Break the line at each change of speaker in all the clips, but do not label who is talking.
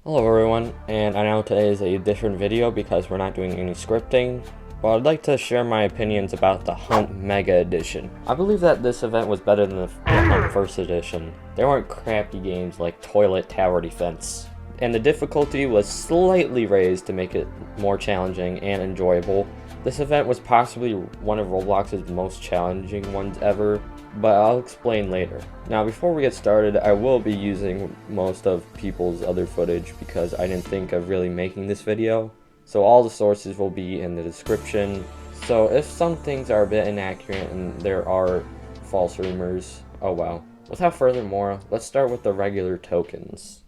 Hello everyone, and I know today is a different video because we're not doing any scripting, but I'd like to share my opinions about the Hunt Mega Edition. I believe that this event was better than the Hunt First Edition. There weren't crappy games like Toilet Tower Defense, and the difficulty was slightly raised to make it more challenging and enjoyable. This event was possibly one of Roblox's most challenging ones ever, but I'll explain later. Now before we get started, I will be using most of people's other footage because I didn't think of really making this video. So all the sources will be in the description. So if some things are a bit inaccurate and there are false rumors, oh well. Without further, let's start with the regular tokens.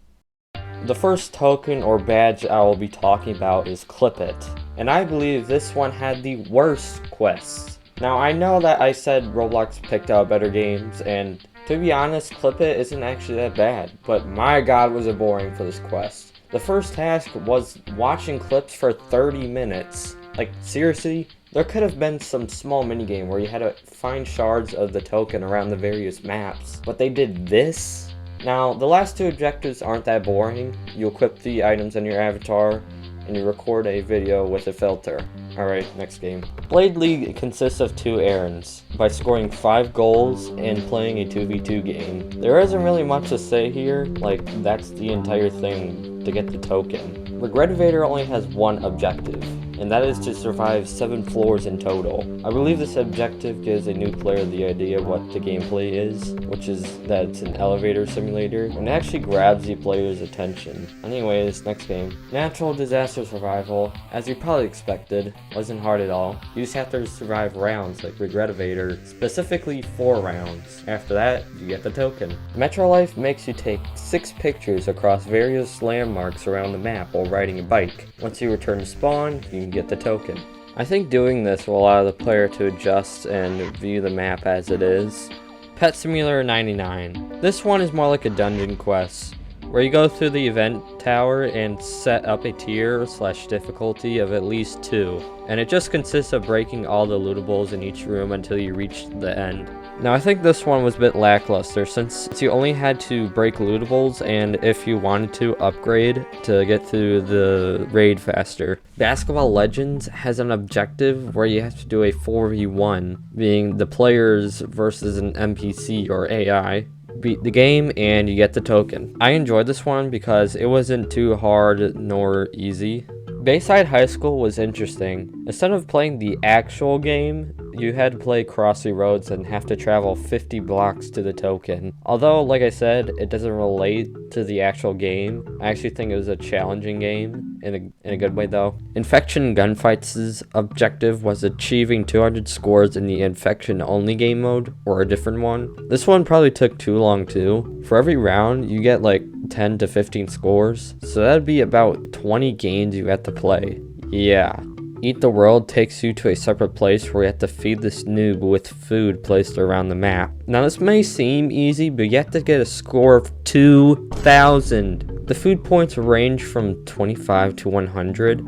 The first token or badge I will be talking about is Clip It, and I believe this one had the worst quests. Now I know that I said Roblox picked out better games, and to be honest, Clip It isn't actually that bad, but my god was it boring for this quest. The first task was watching clips for 30 minutes. Like seriously, there could have been some small minigame where you had to find shards of the token around the various maps, but they did this? Now, the last two objectives aren't that boring. You equip the items on your avatar, and you record a video with a filter. Alright, next game. Blade League consists of 2 errands, by scoring 5 goals and playing a 2v2 game. There isn't really much to say here, like that's the entire thing to get the token. Regretivator only has one objective, and that is to survive 7 floors in total. I believe this objective gives a new player the idea what the gameplay is, which is that it's an elevator simulator, and it actually grabs the player's attention. Anyways, next game. Natural Disaster Survival, as you probably expected, wasn't hard at all. You just have to survive rounds like Regretivator, specifically 4 rounds. After that, you get the token. Metro Life makes you take 6 pictures across various landmarks around the map while riding a bike. Once you return to spawn, you can get the token. I think doing this will allow the player to adjust and view the map as it is. Pet Simulator 99. This one is more like a dungeon quest, where you go through the event tower and set up a tier / difficulty of at least 2, and it just consists of breaking all the lootables in each room until you reach the end. Now I think this one was a bit lackluster since you only had to break lootables and if you wanted to upgrade to get through the raid faster. Basketball Legends has an objective where you have to do a 4v1, being the players versus an NPC or AI. Beat the game and you get the token. I enjoyed this one because it wasn't too hard nor easy. Bayside High School was interesting. Instead of playing the actual game, you had to play Crossy Roads and have to travel 50 blocks to the token. Although, like I said, it doesn't relate to the actual game. I actually think it was a challenging game, in a good way though. Infection Gunfights' objective was achieving 200 scores in the Infection only game mode, or a different one. This one probably took too long too. For every round, you get like 10 to 15 scores, so that'd be about 20 games you have to play. Yeah. Eat the World takes you to a separate place where you have to feed this noob with food placed around the map. Now this may seem easy, but you have to get a score of 2,000. The food points range from 25 to 100,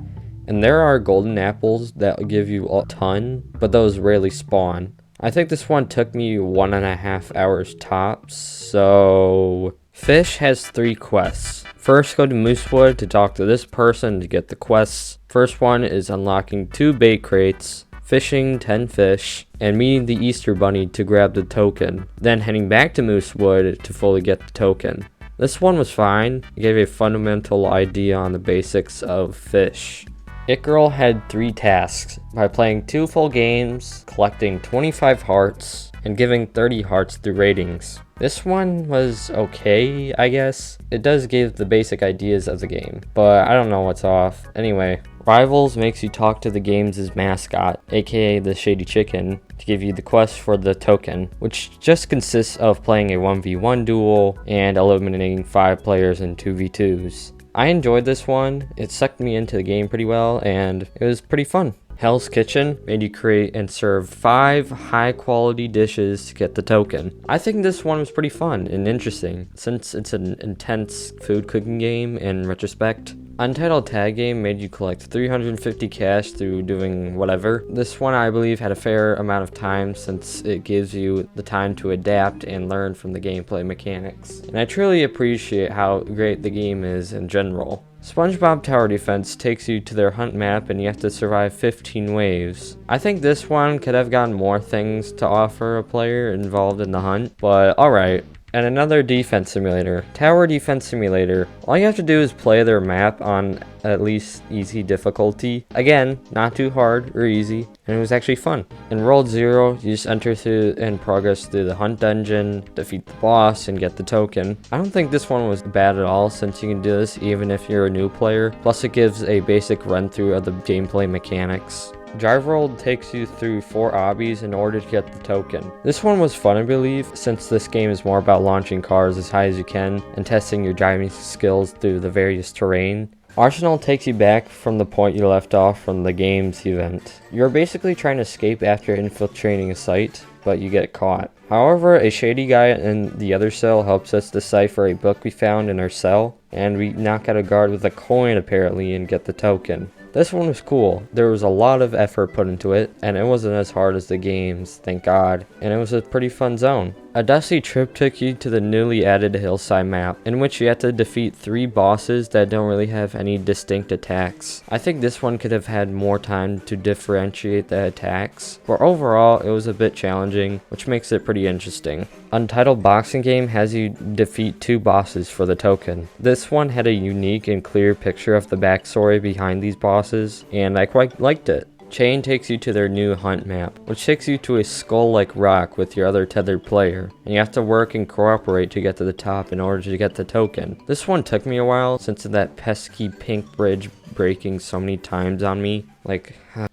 and there are golden apples that will give you a ton, but those rarely spawn. I think this one took me 1.5 hours tops, so... Fish has 3 quests. First, go to Moosewood to talk to this person to get the quests. First one is unlocking 2 bait crates, fishing 10 fish, and meeting the Easter Bunny to grab the token. Then heading back to Moosewood to fully get the token. This one was fine. It gave a fundamental idea on the basics of fish. It Girl had 3 tasks, by playing 2 full games, collecting 25 hearts, and giving 30 hearts through ratings. This one was okay, I guess. It does give the basic ideas of the game, but I don't know what's off. Anyway, Rivals makes you talk to the game's mascot, aka the Shady Chicken, to give you the quest for the token, which just consists of playing a 1v1 duel and eliminating 5 players in 2v2s. I enjoyed this one. It sucked me into the game pretty well, and it was pretty fun. Hell's Kitchen made you create and serve 5 high quality dishes to get the token. I think this one was pretty fun and interesting since it's an intense food cooking game in retrospect. Untitled Tag Game made you collect 350 cash through doing whatever. This one I believe had a fair amount of time since it gives you the time to adapt and learn from the gameplay mechanics. And I truly appreciate how great the game is in general. SpongeBob Tower Defense takes you to their hunt map and you have to survive 15 waves. I think this one could have gotten more things to offer a player involved in the hunt, but alright. And another defense simulator, Tower Defense Simulator. All you have to do is play their map on at least easy difficulty. Again, not too hard or easy, and it was actually fun. In World 0, you just enter through and progress through the hunt dungeon, defeat the boss, and get the token. I don't think this one was bad at all since you can do this even if you're a new player. Plus it gives a basic run through of the gameplay mechanics. Drive World takes you through 4 obbies in order to get the token. This one was fun, I believe, since this game is more about launching cars as high as you can and testing your driving skills through the various terrain. Arsenal takes you back from the point you left off from the game's event. You're basically trying to escape after infiltrating a site, but you get caught. However, a shady guy in the other cell helps us decipher a book we found in our cell, and we knock out a guard with a coin apparently and get the token. This one was cool. There was a lot of effort put into it, and it wasn't as hard as the games, thank God, and it was a pretty fun zone. A dusty trip took you to the newly added hillside map, in which you had to defeat 3 bosses that don't really have any distinct attacks. I think this one could have had more time to differentiate the attacks, but overall it was a bit challenging, which makes it pretty interesting. Untitled Boxing Game has you defeat 2 bosses for the token. This one had a unique and clear picture of the backstory behind these bosses, and I quite liked it. Chain takes you to their new hunt map, which takes you to a skull-like rock with your other tethered player, and you have to work and cooperate to get to the top in order to get the token. This one took me a while since of that pesky pink bridge breaking so many times on me.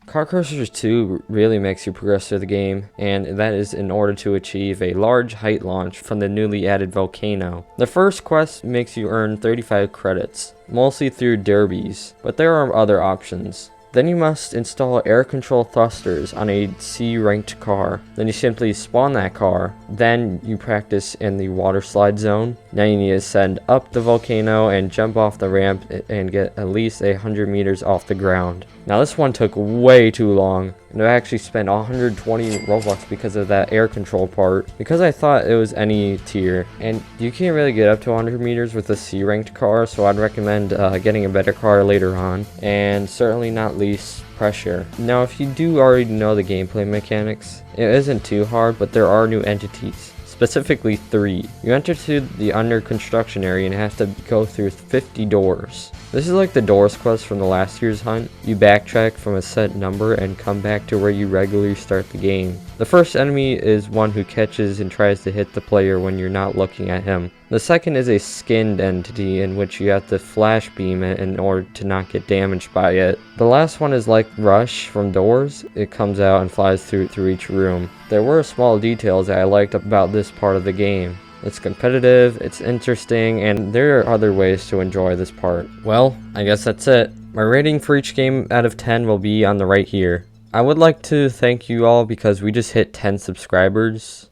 Car Crushers 2 really makes you progress through the game, and that is in order to achieve a large height launch from the newly added volcano. The first quest makes you earn 35 credits, mostly through derbies, but there are other options. Then you must install air control thrusters on a C-ranked car. Then you simply spawn that car. Then you practice in the water slide zone. Now you need to ascend up the volcano and jump off the ramp and get at least 100 meters off the ground. Now this one took way too long, and I actually spent 120 Robux because of that air control part, because I thought it was any tier, and you can't really get up to 100 meters with a C-ranked car, so I'd recommend getting a better car later on, and certainly not least pressure. Now if you do already know the gameplay mechanics, it isn't too hard, but there are new entities. Specifically 3. You enter to the under construction area and have to go through 50 doors. This is like the doors quest from the last year's hunt. You backtrack from a set number and come back to where you regularly start the game. The first enemy is one who catches and tries to hit the player when you're not looking at him. The second is a skinned entity in which you have to flash beam it in order to not get damaged by it. The last one is like Rush from Doors. It comes out and flies through each room. There were small details that I liked about this part of the game. It's competitive, it's interesting, and there are other ways to enjoy this part. Well, I guess that's it. My rating for each game out of 10 will be on the right here. I would like to thank you all because we just hit 10 subscribers.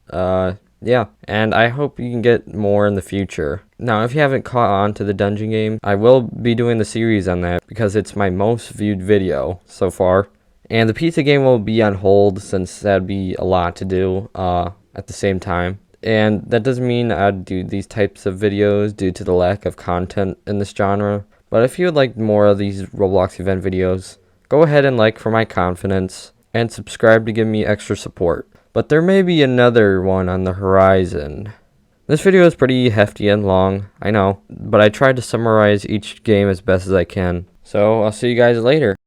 Yeah, and I hope you can get more in the future. Now, if you haven't caught on to the dungeon game, I will be doing the series on that because it's my most viewed video so far. And the pizza game will be on hold since that'd be a lot to do at the same time. And that doesn't mean I'd do these types of videos due to the lack of content in this genre. But if you would like more of these Roblox event videos, go ahead and like for my confidence, and subscribe to give me extra support. But there may be another one on the horizon. This video is pretty hefty and long, I know, but I tried to summarize each game as best as I can. So I'll see you guys later.